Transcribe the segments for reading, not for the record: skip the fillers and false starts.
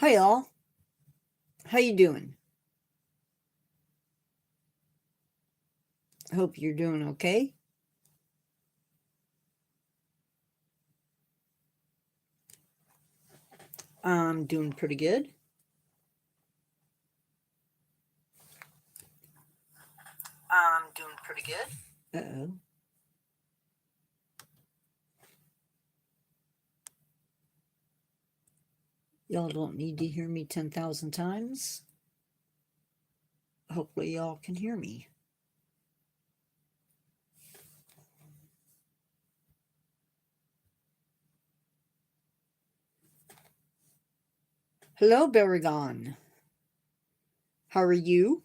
Hi y'all. How you doing? Hope you're doing okay. I'm doing pretty good. I'm doing pretty good. Uh-oh. Y'all don't need to hear me 10,000 times. Hopefully y'all can hear me. Hello, Baragon. How are you?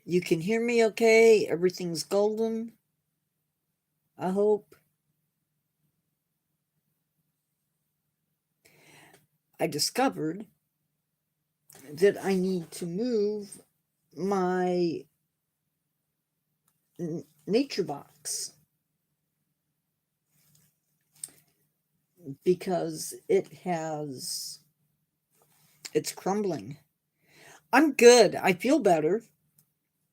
You can hear me okay? Everything's golden? I hope. I discovered that I need to move my nature box because it's crumbling. I'm good. I feel better,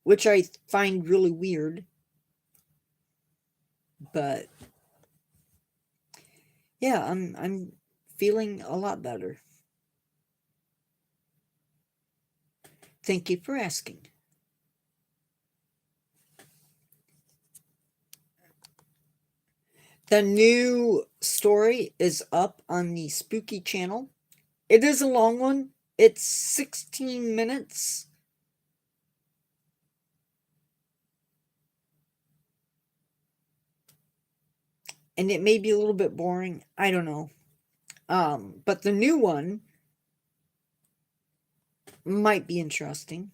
which I find really weird. But yeah, I'm feeling a lot better. Thank you for asking. The new story is up on the Spooky channel. It is a long one. It's 16 minutes. And it may be a little bit boring. I don't know. But the new one might be interesting.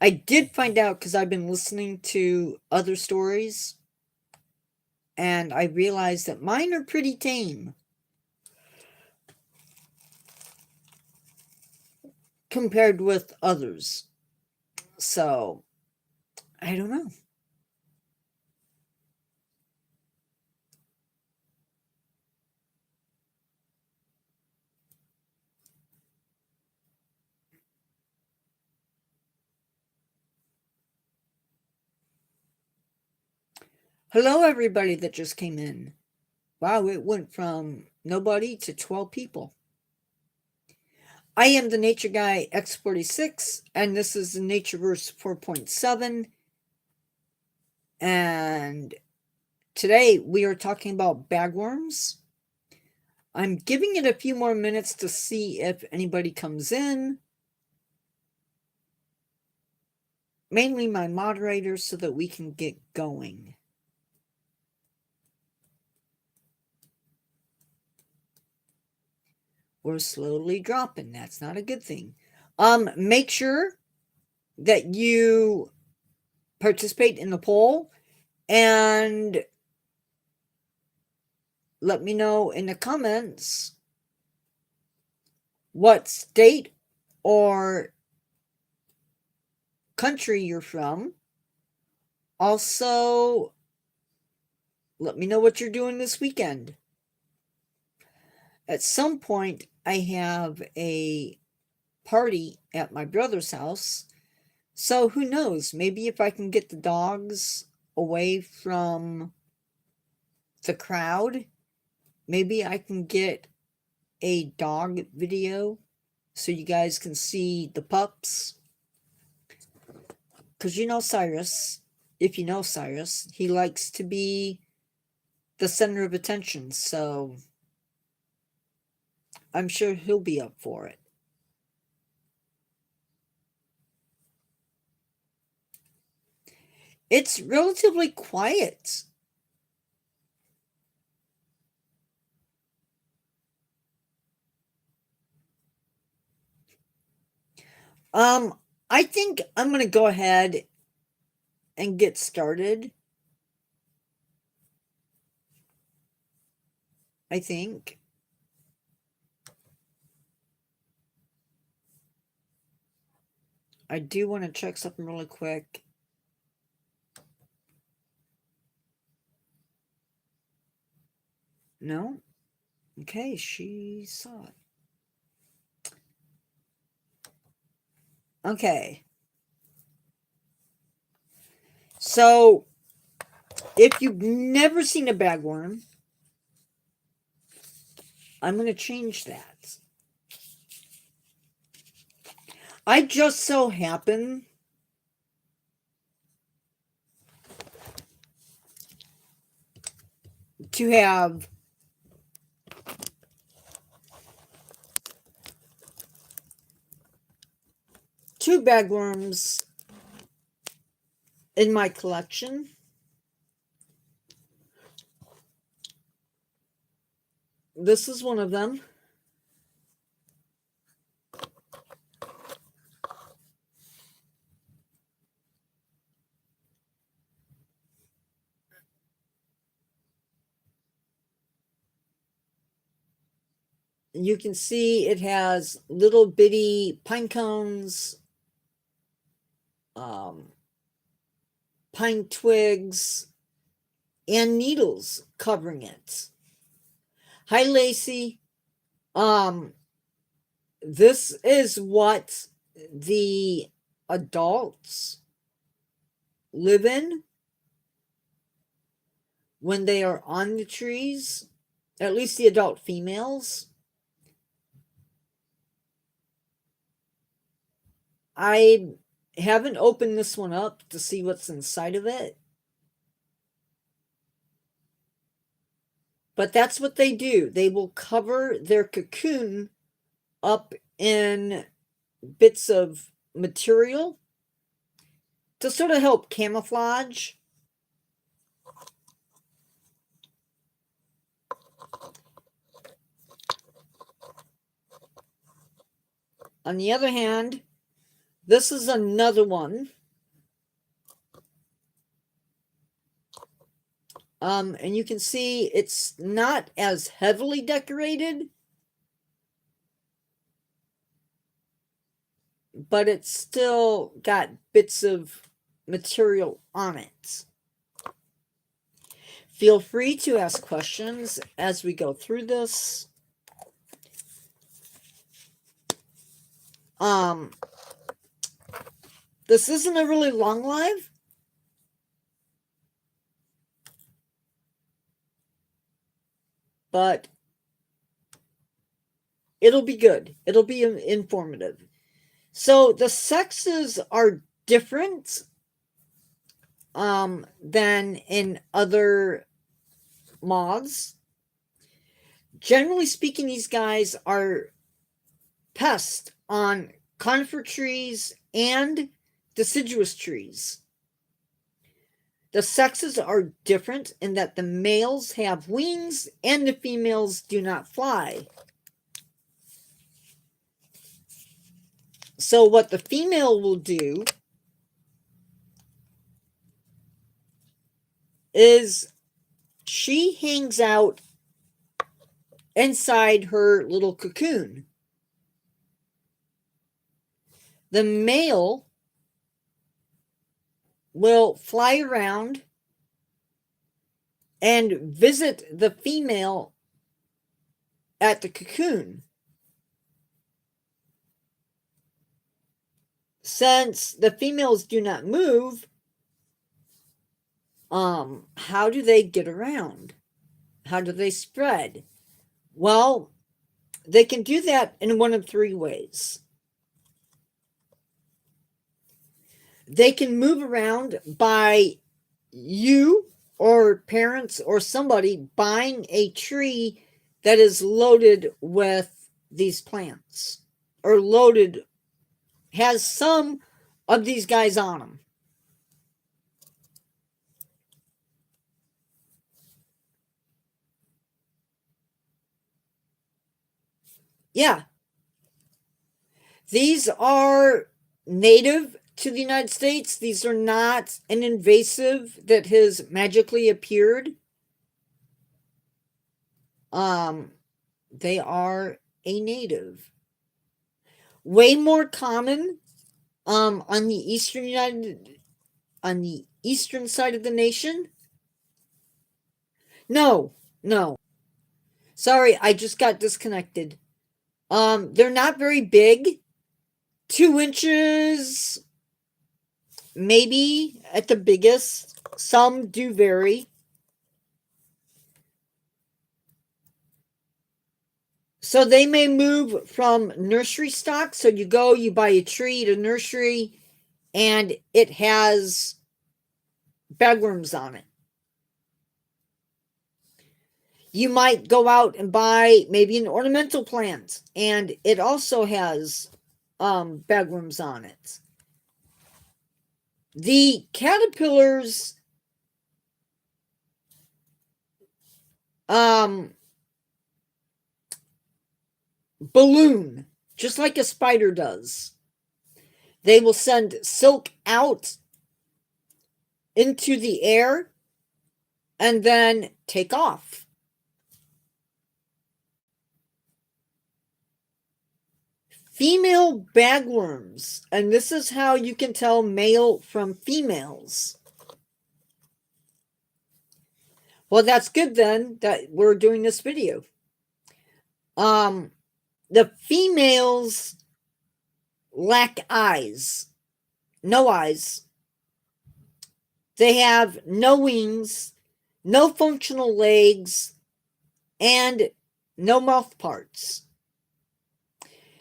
I did find out because I've been listening to other stories, and I realized that mine are pretty tame compared with others. So, I don't know. Hello, everybody that just came in. Wow, it went from nobody to 12 people. I am the Nature Guy X46, and this is the Natureverse 4.7. And today we are talking about bagworms. I'm giving it a few more minutes to see if anybody comes in. Mainly my moderators so that we can get going. We're slowly dropping. That's not a good thing. Make sure that you participate in the poll and let me know in the comments what state or country you're from. Also, let me know what you're doing this weekend. At some point, I have a party at my brother's house. So who knows? Maybe if I can get the dogs away from the crowd, maybe I can get a dog video so you guys can see the pups. Because Cyrus, if you know Cyrus, he likes to be the center of attention, so I'm sure he'll be up for it. It's relatively quiet. I think I'm going to go ahead and get started. I think. I do want to check something really quick. No? Okay, she saw it. Okay. So, if you've never seen a bagworm, I'm going to change that. I just so happen to have two bagworms in my collection. This is one of them. You can see it has little bitty pine cones, pine twigs, and needles covering it. Hi, Lacey. This is what the adults live in when they are on the trees, at least the adult females. I haven't opened this one up to see what's inside of it. But that's what they do. They will cover their cocoon up in bits of material to sort of help camouflage. On the other hand, this is another one. And you can see it's not as heavily decorated, but it's still got bits of material on it. Feel free to ask questions as we go through this. This isn't a really long live. But it'll be good. It'll be informative. So the sexes are different than in other moths. Generally speaking, these guys are pests on conifer trees and deciduous trees. The sexes are different in that the males have wings and the females do not fly. So what the female will do is she hangs out inside her little cocoon. The male will fly around and visit the female at the cocoon. Since the females do not move, how do they get around? How do they spread? Well, they can do that in one of three ways. They can move around by you or parents or somebody buying a tree that is loaded with these plants or loaded, has some of these guys on them. Yeah. These are native to the United States. These are not an invasive that has magically appeared. They are a native. Way more common on the eastern side of the nation. No, no. Sorry, I just got disconnected. They're not very big. 2 inches, maybe at the biggest. Some do vary. So they may move from nursery stock. So you go, you buy a tree at a nursery, and it has bagworms on it. You might go out and buy maybe an ornamental plant, and it also has bagworms on it. The caterpillars balloon just like a spider does. They will send silk out into the air and then take off. Female bagworms, and this is how you can tell male from females. Well, that's good then that we're doing this video. The females lack eyes. No eyes. They have no wings, no functional legs, and no mouth parts.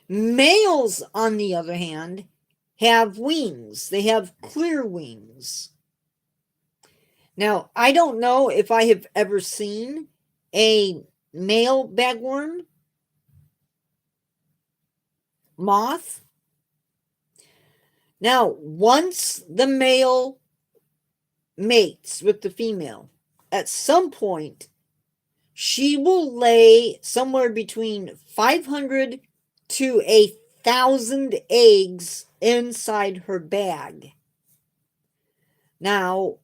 Males, on the other hand, have wings. They have clear wings. Now, I don't know if I have ever seen a male bagworm moth. Now, once the male mates with the female, at some point, she will lay somewhere between 500 to 1,000 eggs inside her bag. Now,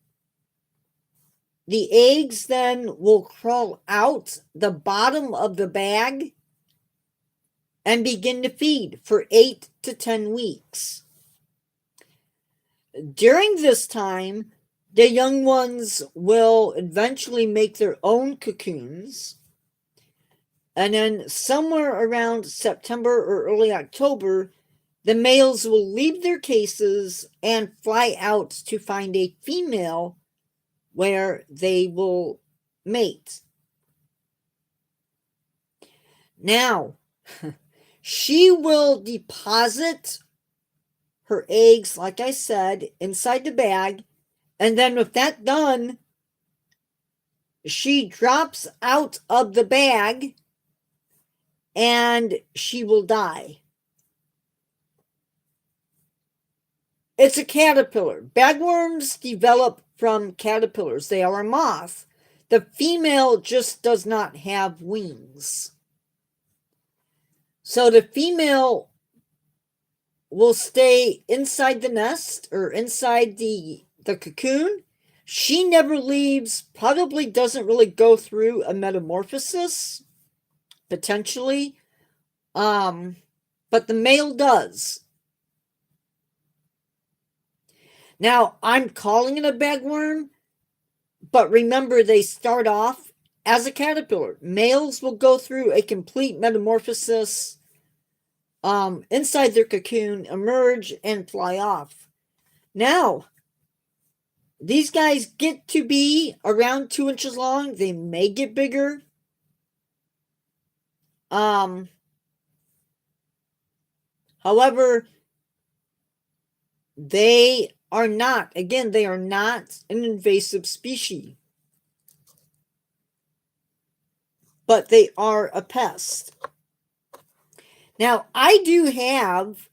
the eggs then will crawl out the bottom of the bag and begin to feed for 8 to 10 weeks. During this time, the young ones will eventually make their own cocoons. And then somewhere around September or early October, the males will leave their cases and fly out to find a female where they will mate. Now, she will deposit her eggs, like I said, inside the bag. And then with that done, she drops out of the bag and she will die. It's a caterpillar. Bagworms develop from caterpillars. They are a moth. The female just does not have wings. So the female will stay inside the nest or inside the cocoon. She never leaves, probably doesn't really go through a metamorphosis, potentially. But the male does. Now, I'm calling it a bagworm, but remember they start off as a caterpillar. Males will go through a complete metamorphosis inside their cocoon, emerge, and fly off. Now, these guys get to be around 2 inches long. They may get bigger. However, they are not, again, they are not an invasive species. But they are a pest. Now, I do have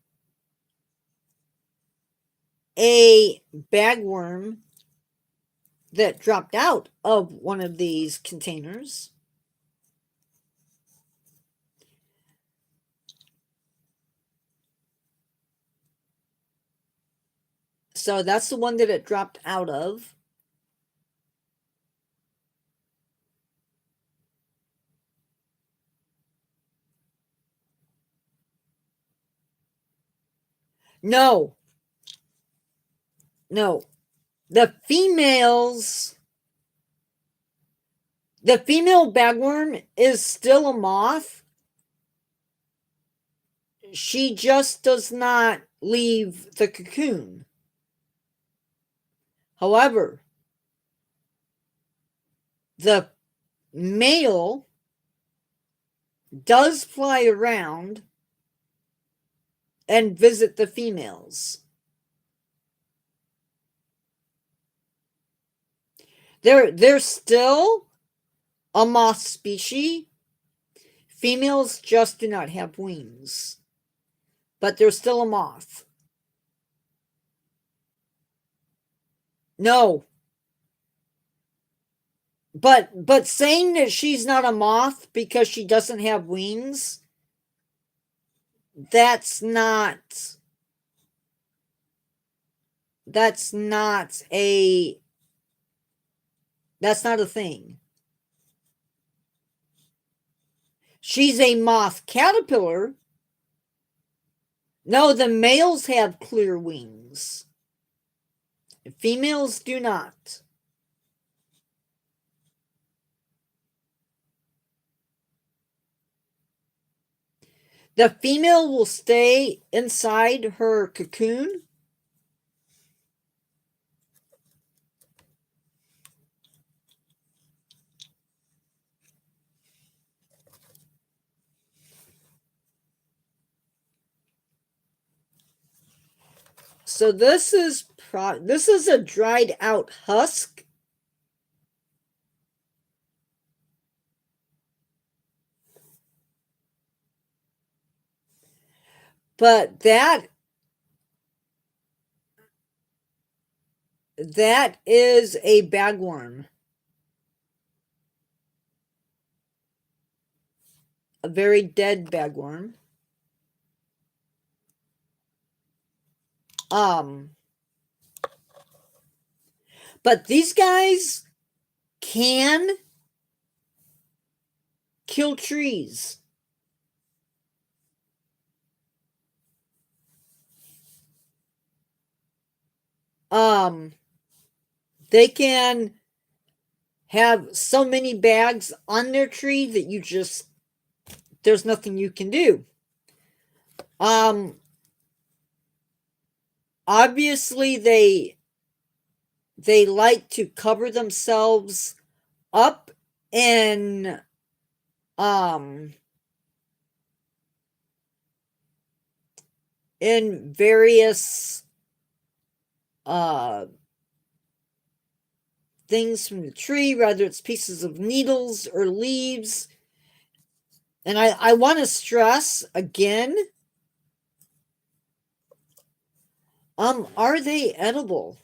a bagworm that dropped out of one of these containers. So that's the one that it dropped out of. No, No, the females. The female bagworm is still a moth. She just does not leave the cocoon. However, the male does fly around and visit the females. They're still a moth species. Females just do not have wings, but they're still a moth. No. But saying that she's not a moth because she doesn't have wings, that's not a thing. She's a moth caterpillar. No, the males have clear wings. Females do not. The female will stay inside her cocoon. So this is a dried out husk. But that is a bagworm. A very dead bagworm. But these guys can kill trees. They can have so many bags on their tree that you just, there's nothing you can do. Obviously they like to cover themselves up in various things from the tree, whether it's pieces of needles or leaves. And I want to stress again, are they edible?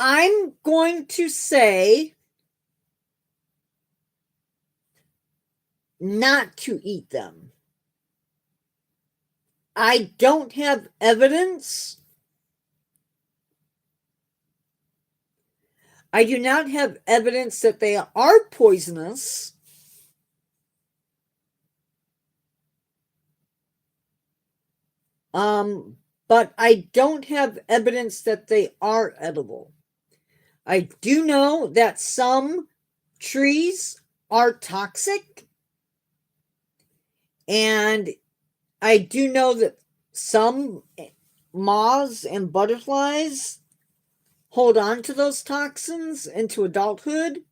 I'm going to say not to eat them. I don't have evidence. I do not have evidence that they are poisonous. But I don't have evidence that they are edible. I do know that some trees are toxic, and I do know that some moths and butterflies hold on to those toxins into adulthood.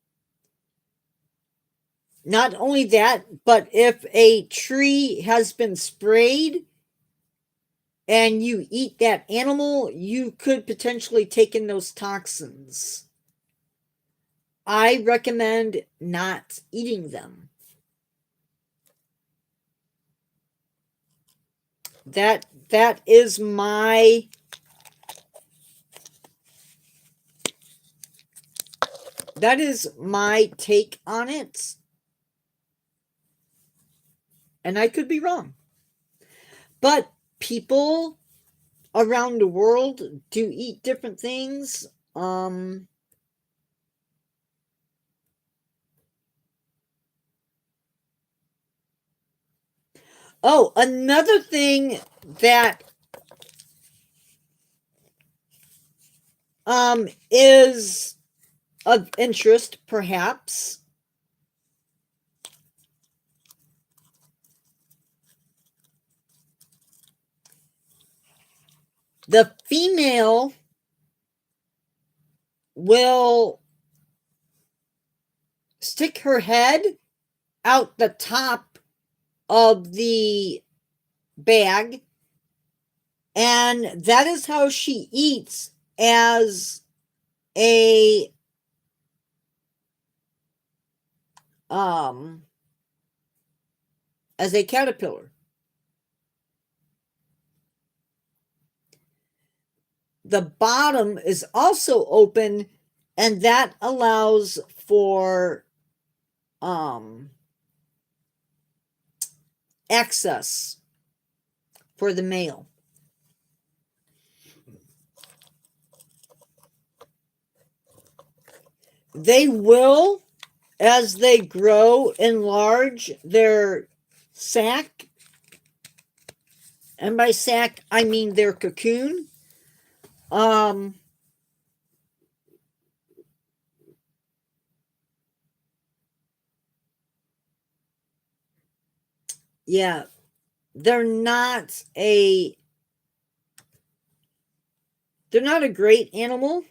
Not only that, but if a tree has been sprayed and you eat that animal, you could potentially take in those toxins. I recommend not eating them. That is my take on it. And I could be wrong. But people around the world do eat different things. Oh, another thing that is of interest, perhaps. The female will stick her head out the top of the bag, and that is how she eats as a caterpillar. The bottom is also open, and that allows for access for the male. They will, as they grow, enlarge their sac. And by sac, I mean their cocoon. Yeah, they're not a great animal.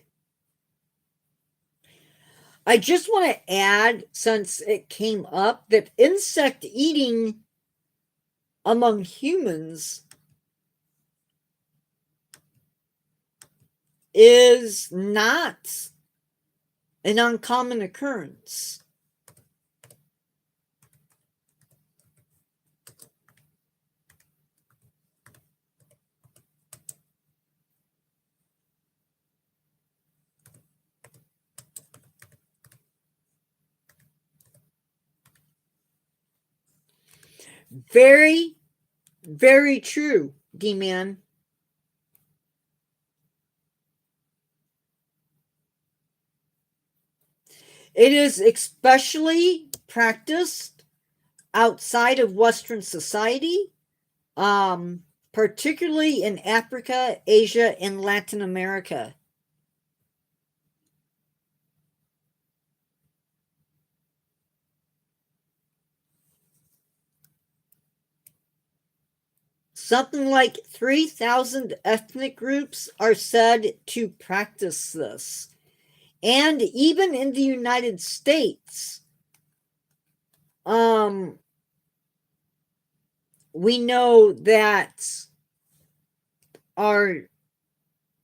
I just want to add, since it came up, that insect eating among humans is not an uncommon occurrence. Very, very true, D-Man. It is especially practiced outside of Western society, particularly in Africa, Asia, and Latin America. Something like 3,000 ethnic groups are said to practice this. And even in the United States, we know that our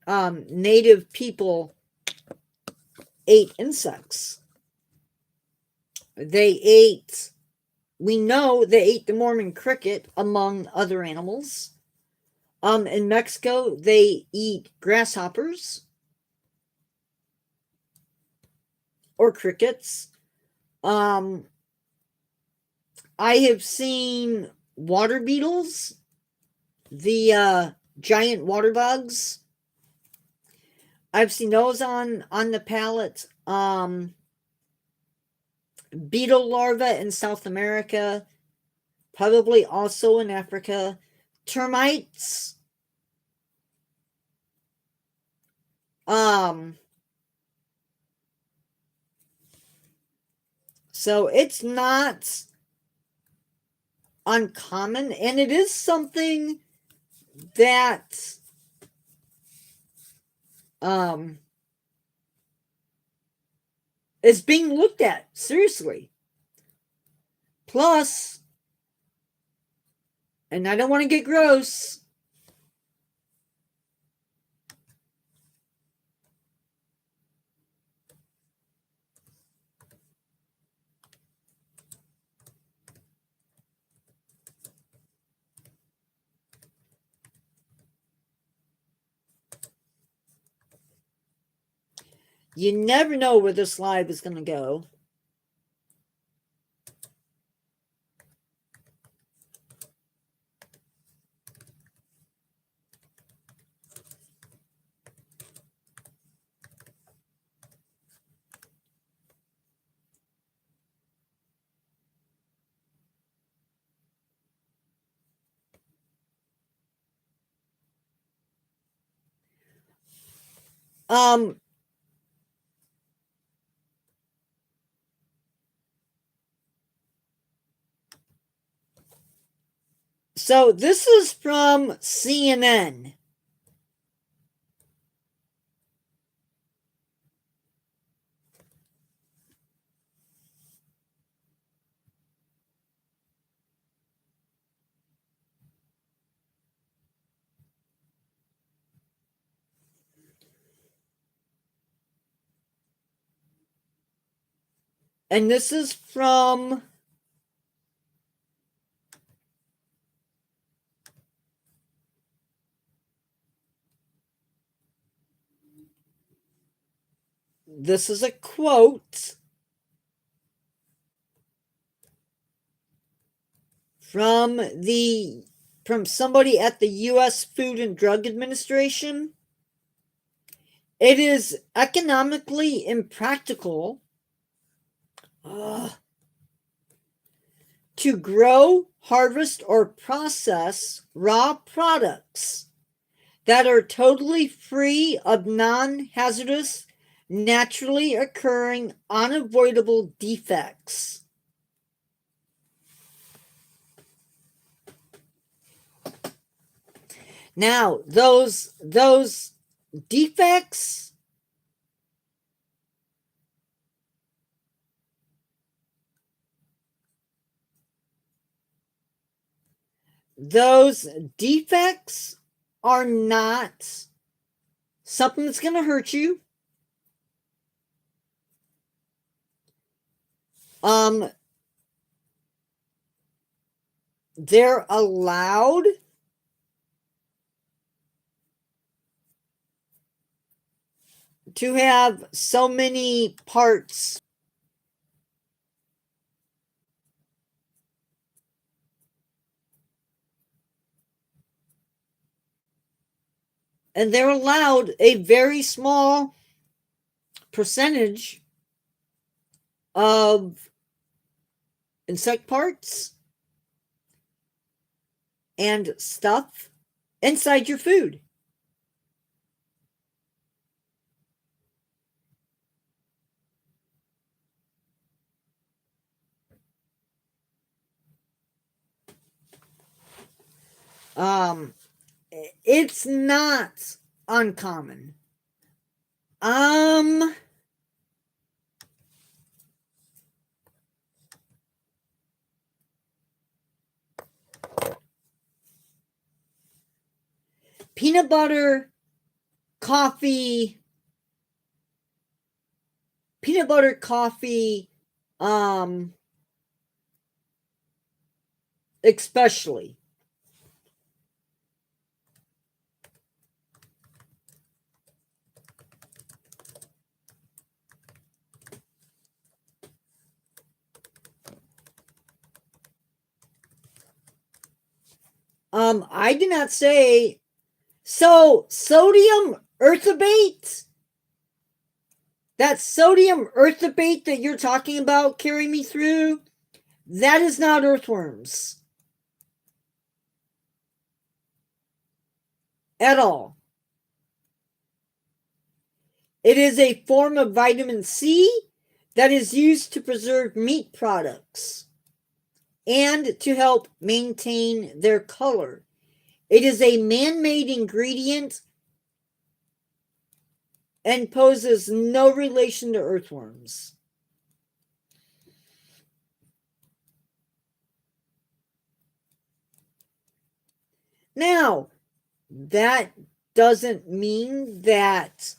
native people ate insects. We know they ate the Mormon cricket, among other animals. In Mexico, they eat grasshoppers or crickets. I have seen water beetles the giant water bugs. I've seen those on the pallet. Beetle larvae in South America, probably also in Africa. Termites. So it's not uncommon, and it is something that is being looked at seriously. Plus, and I don't want to get gross, you never know where this live is going to go. So this is from CNN. And this is from this is a quote from somebody at the US Food and Drug Administration. It is economically impractical to grow, harvest, or process raw products that are totally free of non-hazardous, naturally occurring, unavoidable defects. Now, those defects are not something that's going to hurt you. They're allowed to have so many parts. And they're allowed a very small percentage of insect parts and stuff inside your food. It's not uncommon. Peanut butter, coffee, especially. I did not say. So sodium earthabate? That sodium earthabate that you're talking about, carry me through, that is not earthworms. At all. It is a form of vitamin C that is used to preserve meat products and to help maintain their color. It is a man-made ingredient and poses no relation to earthworms. Now, that doesn't mean that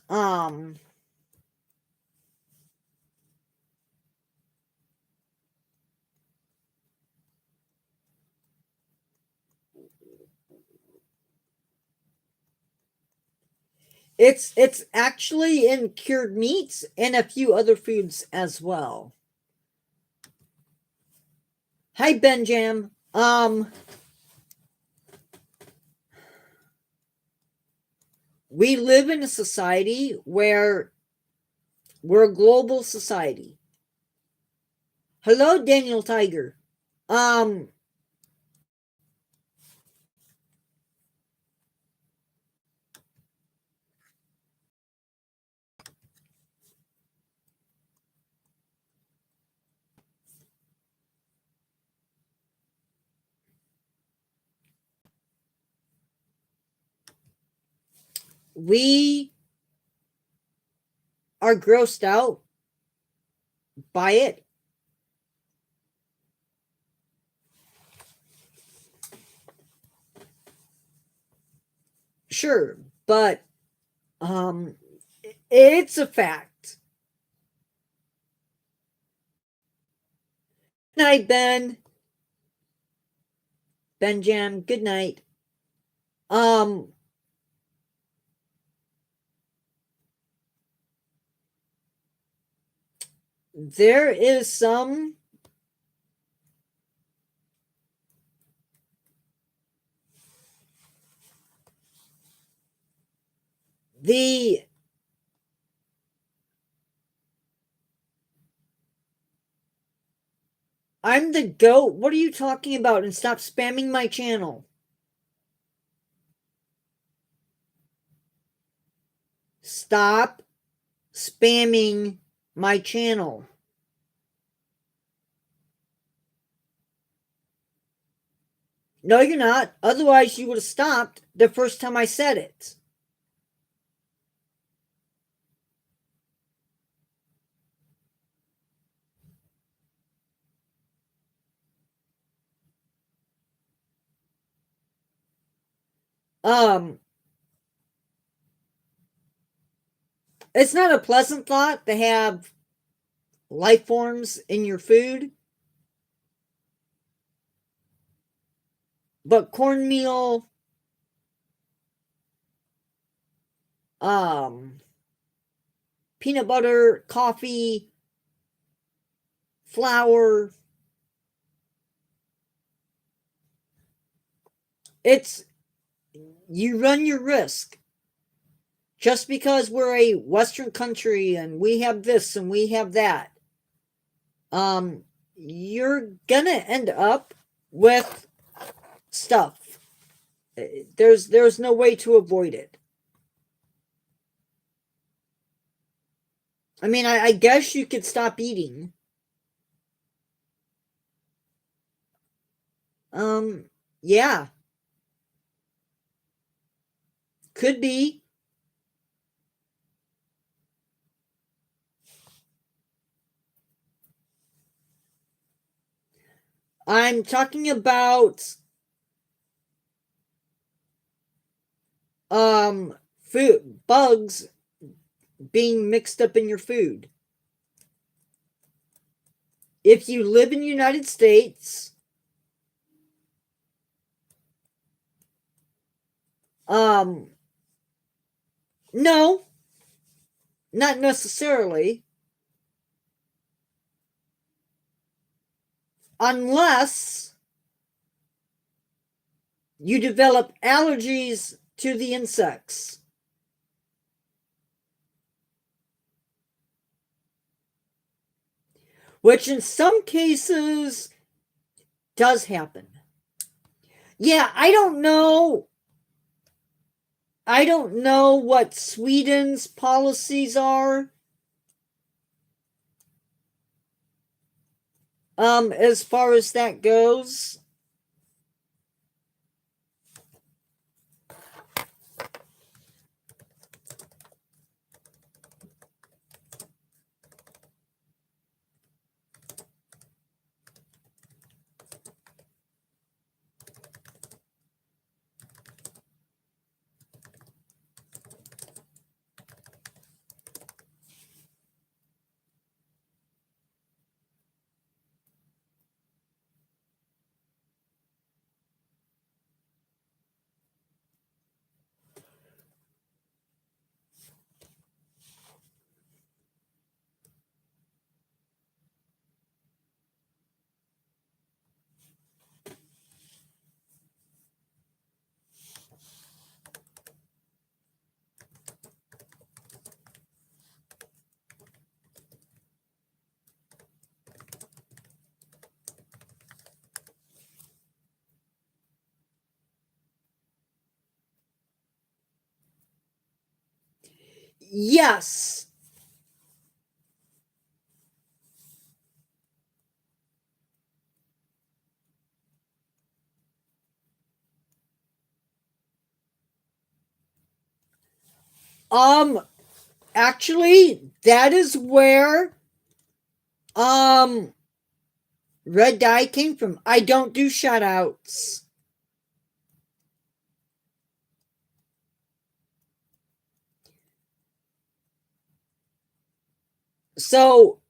it's actually in cured meats and a few other foods as well. Hi Benjam. We live in a society where we're a global society. Hello, Daniel Tiger. We are grossed out by it. Sure, but it's a fact. Good night, Ben. Benjam, good night. There is some I'm the goat. What are you talking about? And stop spamming my channel. Stop spamming my channel. No, you're not. Otherwise, you would have stopped the first time I said it. It's not a pleasant thought to have life forms in your food. But cornmeal, peanut butter, coffee, flour, you run your risk. Just because we're a Western country and we have this and we have that, you're gonna end up with stuff. There's no way to avoid it. I mean, I guess you could stop eating. Yeah. Could be. I'm talking about food bugs being mixed up in your food. If you live in the United States, no, not necessarily. Unless you develop allergies to the insects. Which in some cases does happen. Yeah, I don't know. I don't know what Sweden's policies are. As far as that goes. Yes. Um, actually, that is where red dye came from. I don't do shutouts. So,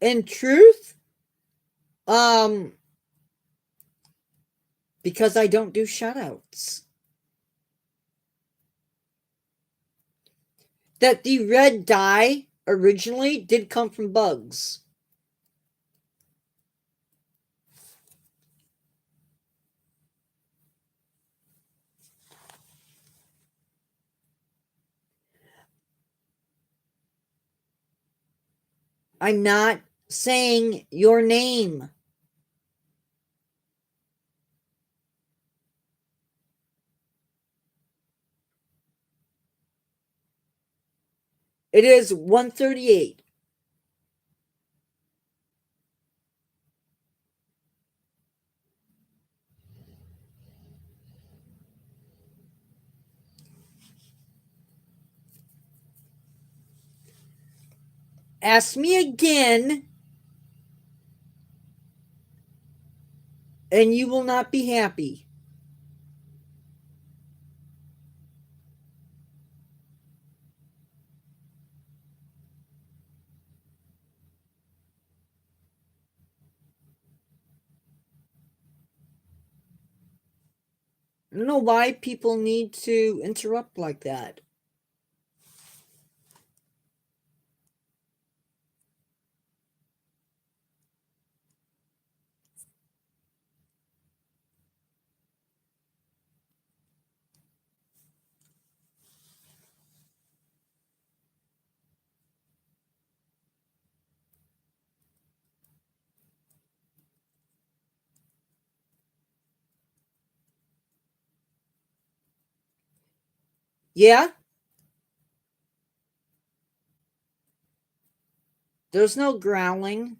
in truth, um, because I don't do shutouts, that the red dye originally did come from bugs. I'm not saying your name. It is 138. Ask me again, and you will not be happy. I don't know why people need to interrupt like that. Yeah? There's no growling.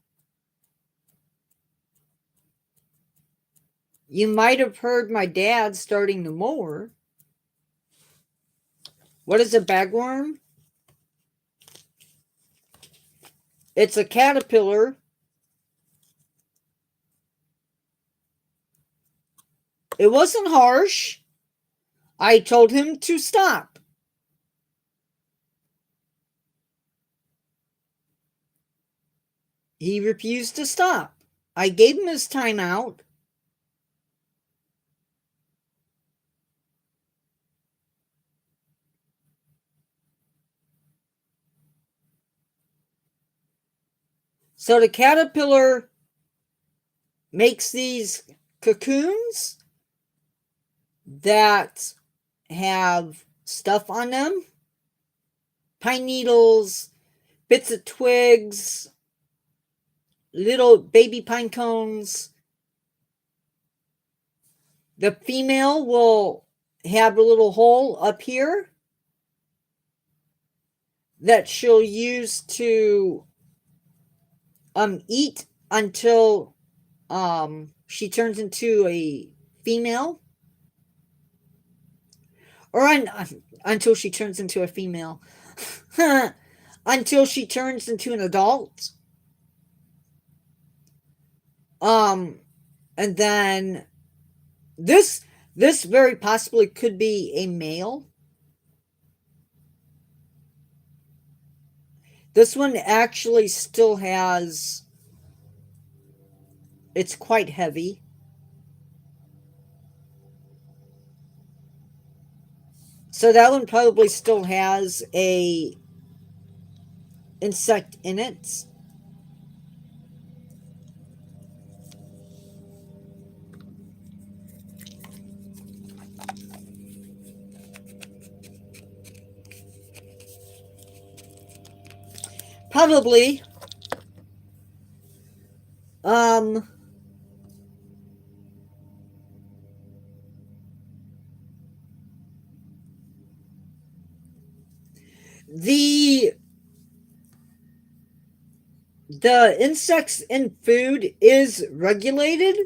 You might have heard my dad starting the mower. What is a bagworm? It's a caterpillar. It wasn't harsh. I told him to stop. He refused to stop. I gave him his time out. So the caterpillar makes these cocoons, that have stuff on them, pine needles, bits of twigs, little baby pine cones. The female will have a little hole up here that she'll use to eat until she turns into a female, or until she turns into a female, until she turns into an adult. Um, and then this very possibly could be a male. This one actually still has. It's quite heavy. So that one probably still has a insect in it. Probably. Um the insects in food is regulated.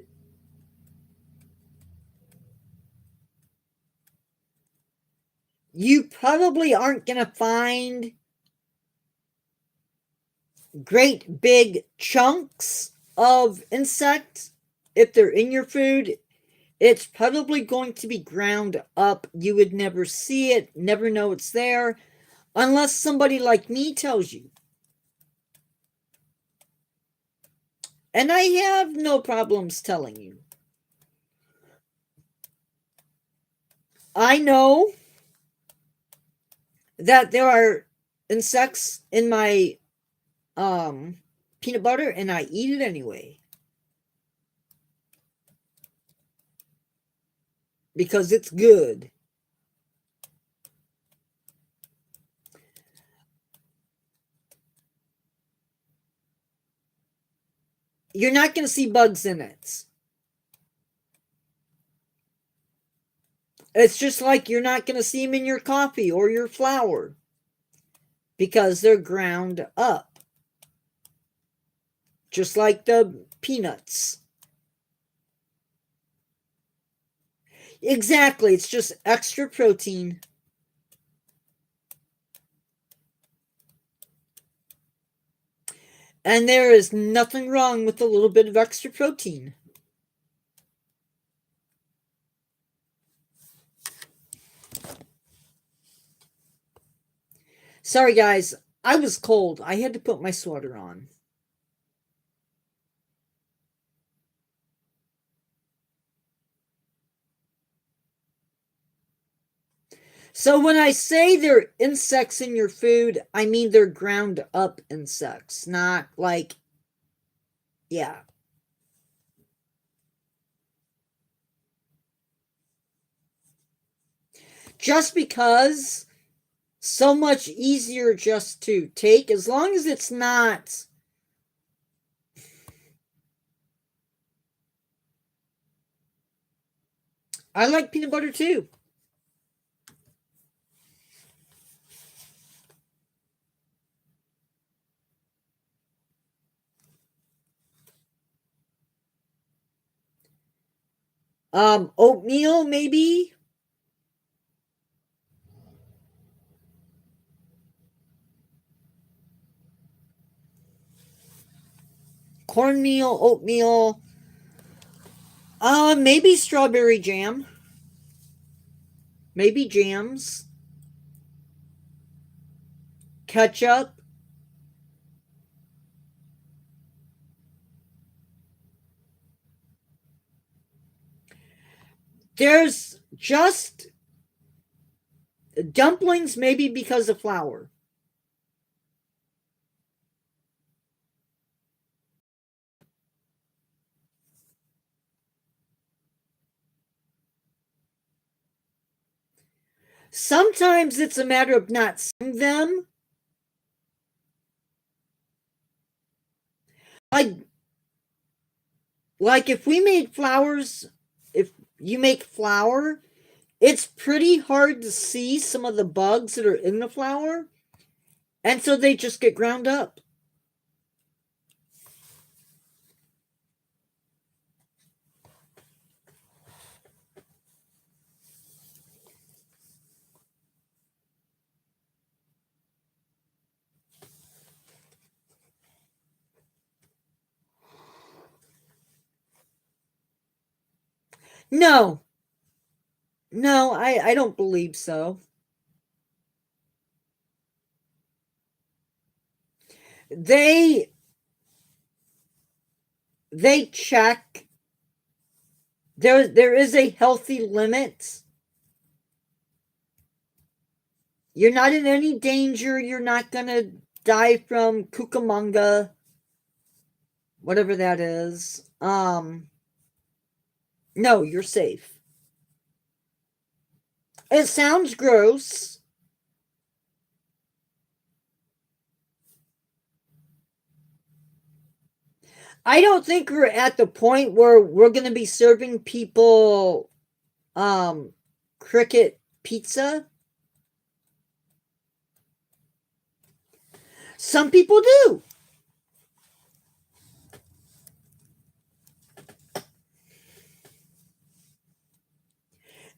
You probably aren't going to find great big chunks of insect if they're in your food. It's probably going to be ground up. You would never see it, never know it's there, unless somebody like me tells you. And I have no problems telling you. I know that there are insects in my peanut butter, and I eat it anyway. Because it's good. You're not going to see bugs in it. It's just like you're not going to see them in your coffee or your flour because they're ground up. Just like the peanuts. Exactly. It's just extra protein. And there is nothing wrong with a little bit of extra protein. Sorry, guys. I was cold. I had to put my sweater on. So when I say there are insects in your food, I mean they're ground up insects, not like, yeah. Just because so much easier just to take, as long as it's not. I like peanut butter too. Oatmeal maybe. Cornmeal, oatmeal. Maybe strawberry jam. Maybe jams. Ketchup. There's just dumplings, maybe because of flour. Sometimes it's a matter of not seeing them. Like, like if we made flowers, if you make flour, it's pretty hard to see some of the bugs that are in the flour, and so they just get ground up. No, no, I don't believe so. They they check. There is a healthy limit. You're not in any danger. You're not gonna die from Cucamonga, whatever that is. No, you're safe. It sounds gross. I don't think we're at the point where we're going to be serving people cricket pizza. Some people do.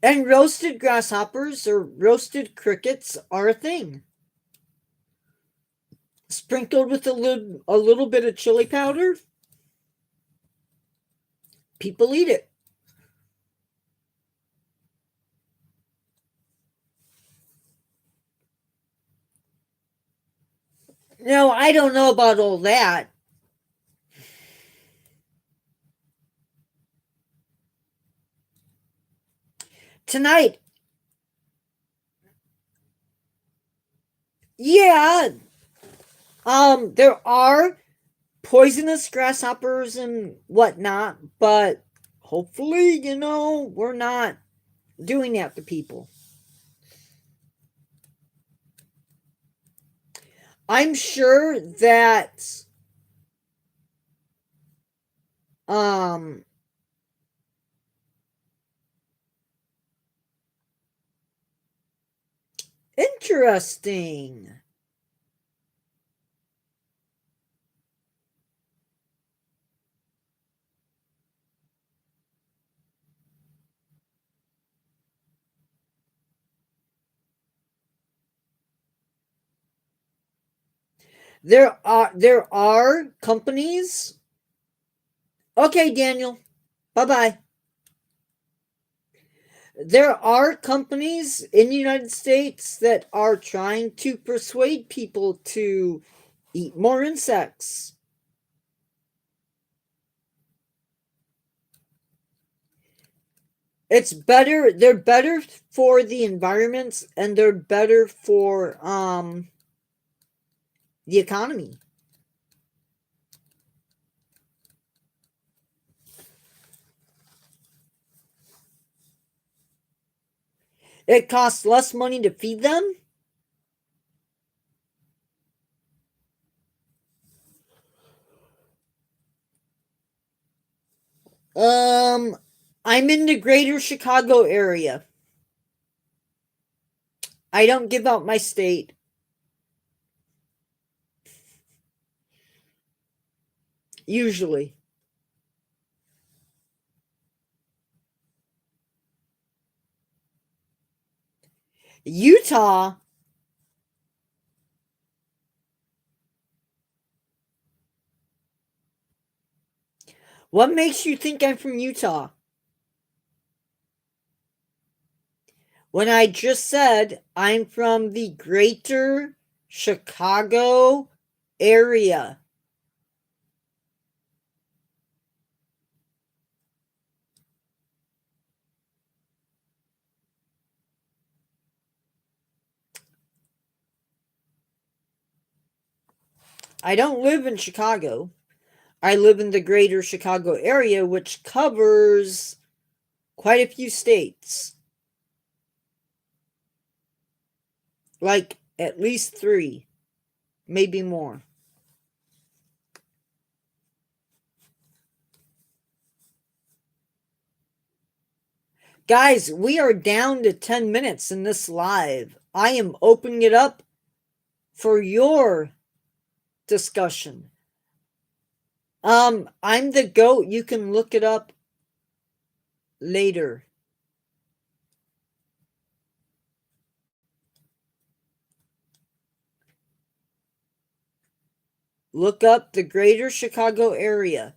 And roasted grasshoppers or roasted crickets are a thing. Sprinkled with a little bit of chili powder, people eat it. No, I don't know about all that. Tonight, yeah, there are poisonous grasshoppers and whatnot, but hopefully, we're not doing that to people. I'm sure that um interesting. There are companies. Okay, Daniel. Bye-bye. There are companies in the United States that are trying to persuade people to eat more insects. It's better, they're better for the environments, and they're better for the economy. It costs less money to feed them. Um, I'm in the greater Chicago area. I don't give out my state. Usually. Utah. What makes you think I'm from Utah? When I just said I'm from the greater Chicago area. I don't live in Chicago. I live in the greater Chicago area, which covers quite a few states. Like at least 3, maybe more. Guys, we are down to 10 minutes in this live. I am opening it up for your discussion. I'm the GOAT. You can look it up later. Look up the greater Chicago area.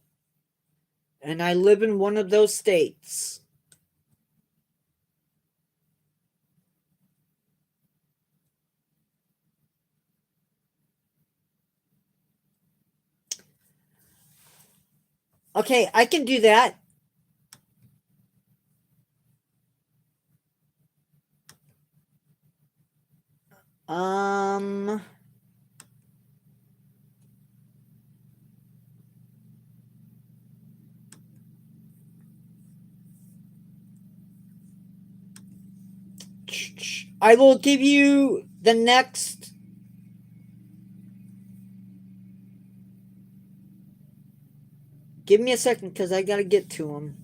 And I live in one of those states. Okay, I can do that. Um, I will give you the next. Give me a second because I got to get to them.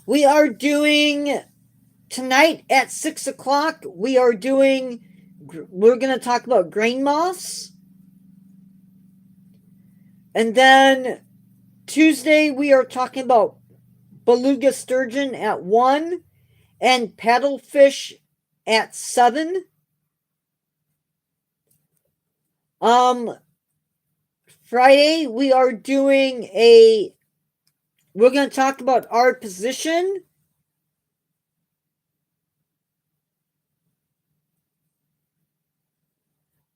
We are doing tonight at 6 o'clock. We're going to talk about grain moths. And then Tuesday, we are talking about beluga sturgeon at 1 and paddlefish at 7. Friday, we're going to talk about our position.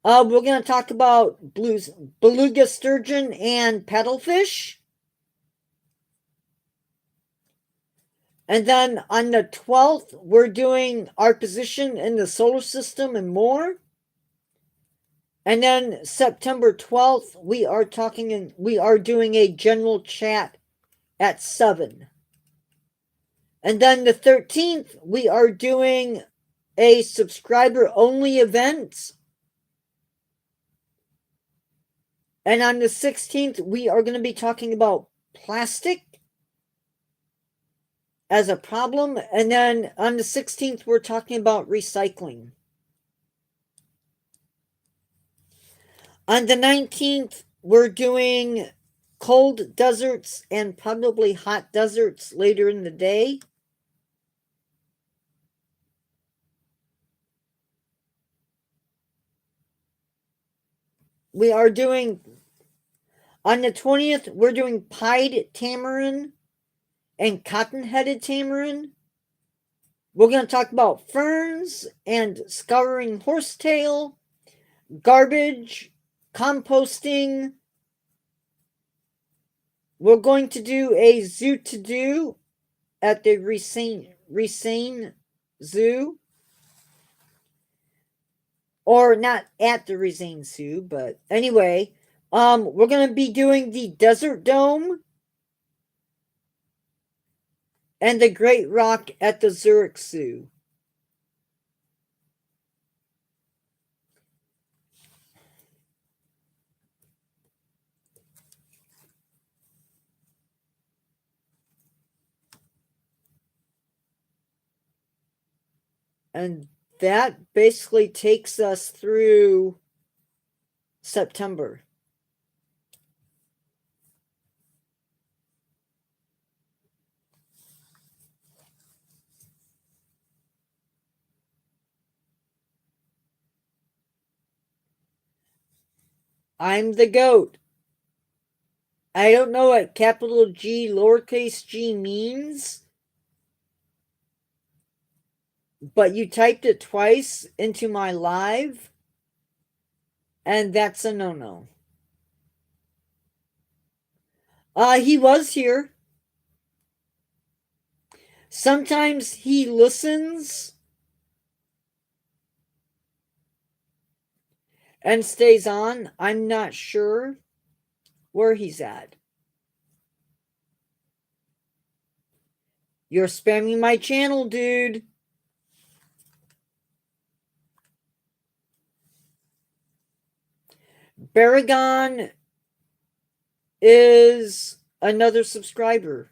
We're going to talk about beluga sturgeon and paddlefish. And then on the 12th, we're doing our position in the solar system and more. And then September 12th, we are doing a general chat at 7. And then the 13th, we are doing a subscriber only event. And on the 16th, we are going to be talking about plastic as a problem. And then on the 16th, we're talking about recycling. On the 19th, we're doing cold deserts and probably hot deserts later in the day. We are doing, on the 20th, we're doing pied tamarin and cotton-headed tamarin. We're going to talk about ferns and scouring horsetail, garbage, composting. We're going to do a zoo to do at the Racine Zoo. Or not at the Racine Zoo, but anyway, we're going to be doing the Desert Dome and the Great Rock at the Zurich Zoo. And that basically takes us through September. I'm the GOAT. I don't know what capital G, lowercase g means, but you typed it twice into my live, and that's a no-no. He was here. Sometimes he listens and stays on. I'm not sure where he's at. You're spamming my channel, dude. Baragon is another subscriber.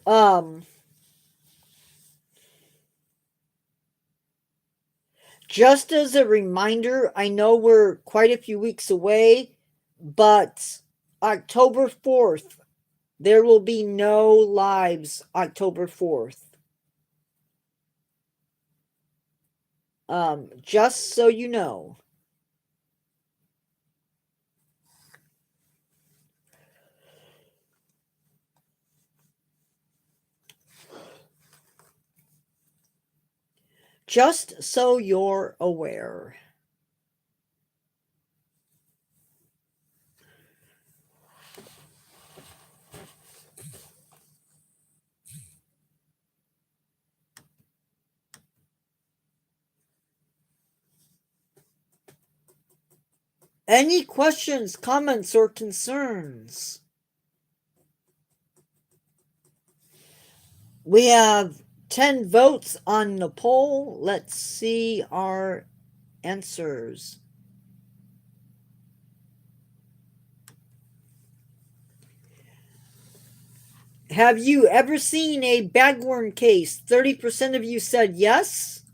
Um, just as a reminder, I know we're quite a few weeks away, but October 4th, there will be no lives October 4th. Just so you know. Just so you're aware. Any questions, comments, or concerns? We have 10 votes on the poll. Let's see our answers. Have you ever seen a bagworm case? 30% of you said yes.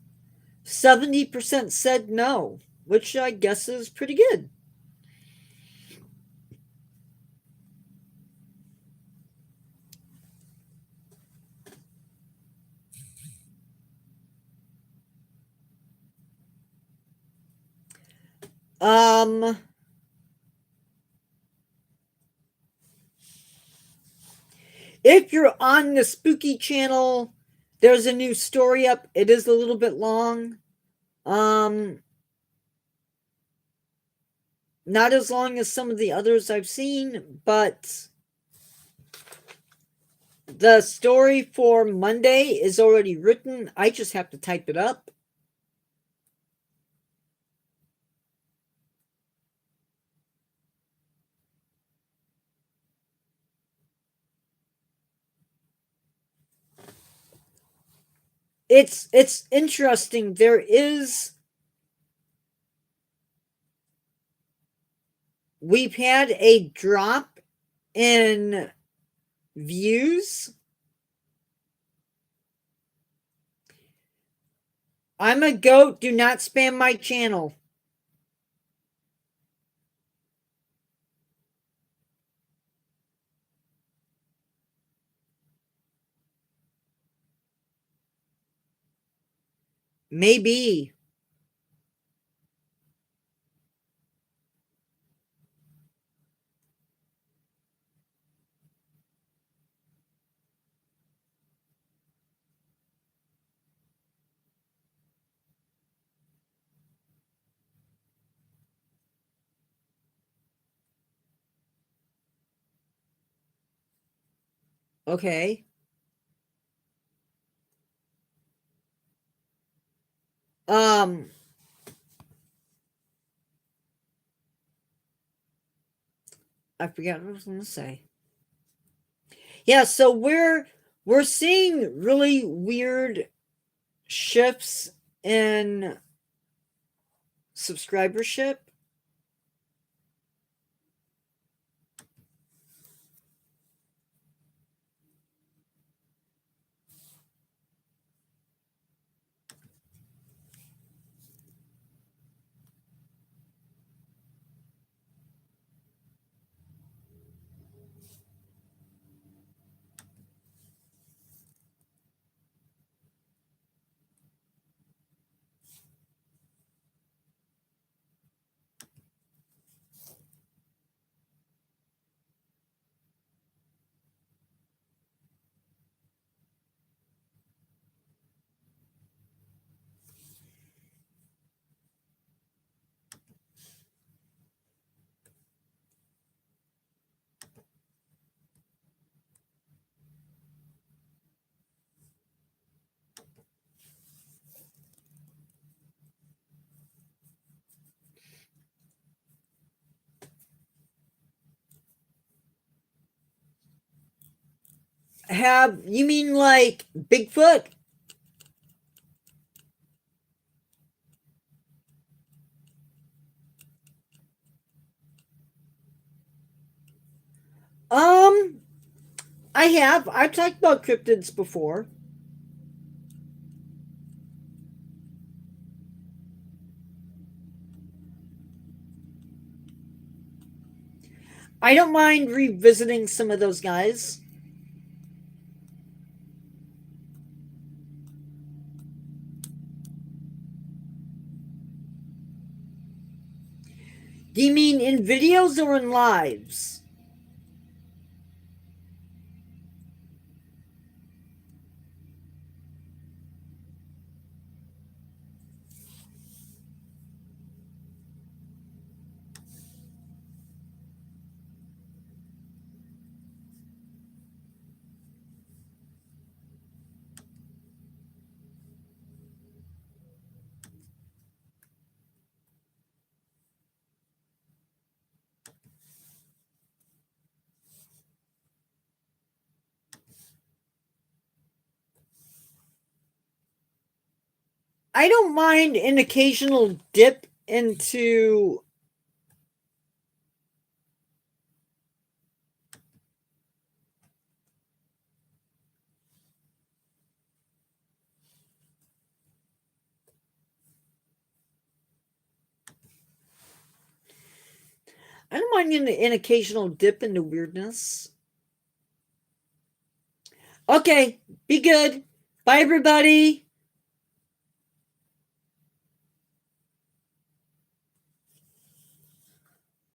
70% said no, which I guess is pretty good. If you're on the Spooky channel, there's a new story up. It is a little bit long. Not as long as some of the others I've seen, but the story for Monday is already written. I just have to type it up. It's interesting. We've had a drop in views. I'm a goat. Do not spam my channel. Maybe. Okay. Um, I forgot what I was going to say. Yeah, so we're seeing really weird shifts in subscribership. Have you mean like Bigfoot? Um, I have. I've talked about cryptids before. I don't mind revisiting some of those guys. Do you mean in videos or in lives? I don't mind an occasional dip into. I don't mind an occasional dip into weirdness. Okay, be good. Bye, everybody.